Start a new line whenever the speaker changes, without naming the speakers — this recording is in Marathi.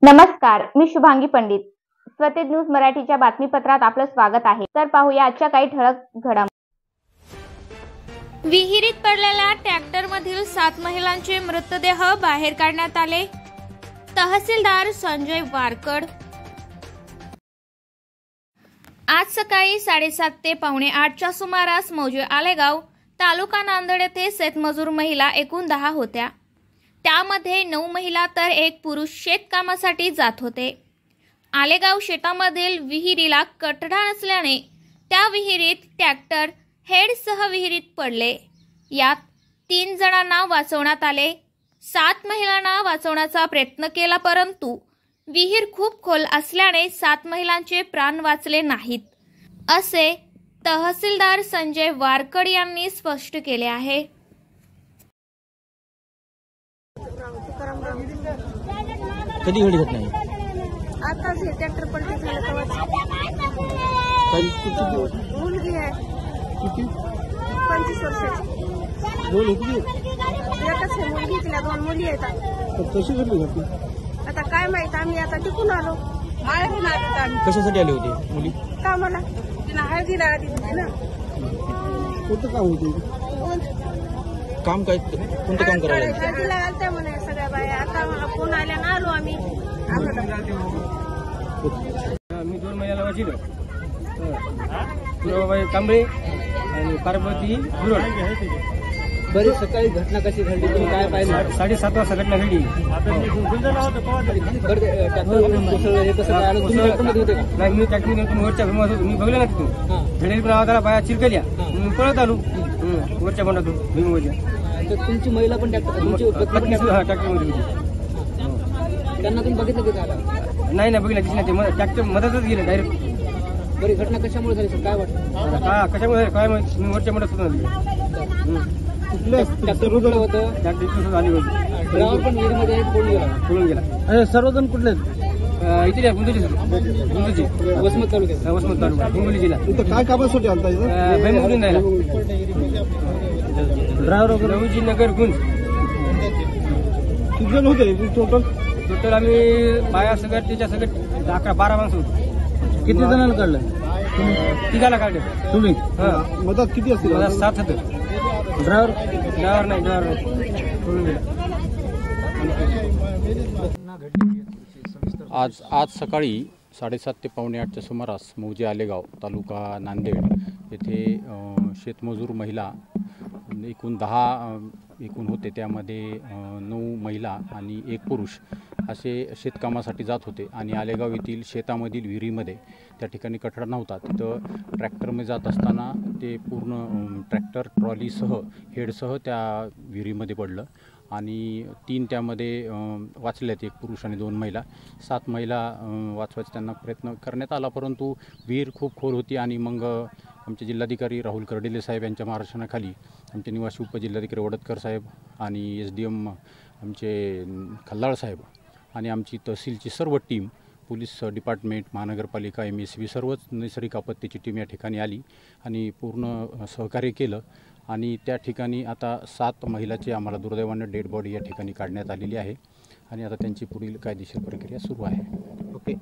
नमस्कार, मी शुभांगी पंडित. स्वतेज न्यूज मराठीच्या बातमीपत्रात आपलं स्वागत आहे. तर पाहूया आजच्या काही ठळक घडामोडी.
विहिरीत पडलेल्या ट्रॅक्टरमधील 7 महिलांचे मृतदेह बाहेर काढण्यात आले. तहसीलदार संजय वारकड. आज सकाळी 7:30 ते 7:45च्या सुमारास मौजे आलेगाव तालुका नांदेड येथे शेतमजूर महिला एकूण 10 होत्या. त्यामध्ये 9 महिला तर 1 पुरुष शेतकामासाठी जात होते. आलेगाव शेतामधील विहिरीला कठडा नसल्याने त्या विहिरीत ट्रॅक्टर हेडसह विहिरीत पडले. यात 3 जणांना वाचवण्यात आले. 7 महिलांना वाचवण्याचा प्रयत्न केला, परंतु विहीर खूप खोल असल्याने 7 महिलांचे प्राण वाचले नाहीत, असे तहसीलदार संजय वारकड यांनी स्पष्ट केले आहे.
कधी घडी घटना आहे?
आता हे ट्रॅक्टर पलटी झालं तेव्हाच. मुलगी आहे
किती?
25 वर्षाची.
दोन होती?
एकच आहे मुलगी, तिला 2 मुली आहेत.
कशी घडली घटना?
आता काय माहित, आम्ही आता टिकून आलो. माहेरून आलो आम्ही.
कशासाठी आले होते मुली?
कामाला तिला हळदीला आली होती ना.
कोणतं काम होते? काम काय? कोणतं काम करायला?
हळदीला घालत्या म्हणे सगळ्या बाया. आता मला फोन आल्या ना आलो आम्ही.
मी 2 महिन्याला वाचिलं. पुराबाई कांबळे आणि पार्वती गुरड.
बरी सकाळी घटना कशी घडली, तुम्ही काय पाहिलं?
7:30 वाजता घटना घडली.
नाही, मी
ट्रॅक्टर वरच्या भीमात होतो. मी बघलं ना तिथून धडेल आवाज आला, बाया चिरकल्या. मी पळत आलो वरच्या बंडातून भीमवरच्या.
तुमची महिला पण ट्रॅक्टरमध्ये
ट्रॅक्टरमध्ये होती.
त्यांना तुम्ही बघितलं की झालं?
नाही बघितलं दिसलं नाही. ते ट्रॅक्टर मदतच गेलं डायरेक्ट.
बरी घटना कशामुळे झाली सर, काय वाटतं?
कशामुळे काय माहिती, मी वरच्या बंडात होतो.
ट्रॅक्टर रुजलं होतं,
ट्रॅक्टर आली होती.
ड्रायव्हर पण विहिरीमध्ये पळून गेला.
सर्वजण कुठले इथे गुंजूची
वसमत तालुक्यात.
वसमत तालुका हिंगोली जिल्हा.
इथं काय कामासाठी आलता?
भैमुगून जायला ड्रायव्हर रघुजी नगर गुंज.
किती जण होते
टोटल आम्ही बाया सगळ्यात त्याच्या सगळ्यात 11-12 माणसं होतो.
किती जणांना काढलं?
3 काढले
तुम्ही.
मदत किती असतील? 7 होतं.
ड्रायव्हर
नाही
आज सकाळी 7:30 ते 7:45च्या सुमारास मौजे आलेगाव तालुका नांदेड येथे शेतमजूर महिला एकूण 10 होते. त्यामध्ये 9 महिला आणि 1 पुरुष असे शेतकामासाठी जात होते. आणि आलेगाव येथील शेतामधील विहिरीमध्ये त्या ठिकाणी कठडा नव्हता. तिथं ट्रॅक्टरमध्ये जात असताना ते पूर्ण ट्रॅक्टर ट्रॉलीसह हेडसह त्या विहिरीमध्ये पडलं आणि 3 त्यामध्ये वाचल्यात, 1 पुरुष आणि 2 महिला. 7 महिला वाचवायचा त्यांना प्रयत्न करण्यात आला, परंतु विहीर खूप खोल होती. आणि मग आमचे जिल्हाधिकारी राहुल कर्डिले साहेब यांच्या मार्गदर्शनाखाली आमचे निवासी उपजिल्हाधिकारी वडतकर साहेब आणि SDM आमचे खल्लाळ साहेब आणि आमची तहसीलची सर्व टीम, पोलीस डिपार्टमेंट, महानगरपालिका, MSB सर्वच नैसर्गिक आपत्तीची टीम या ठिकाणी आली आणि पूर्ण सहकार्य केलं. आणि त्या ठिकाणी आता 7 महिलाची आम्हाला दुर्दैवाने डेड बॉडी या ठिकाणी काढण्यात आलेली आहे आणि आता त्यांची पुढील कायदेशीर प्रक्रिया सुरू आहे. ओके.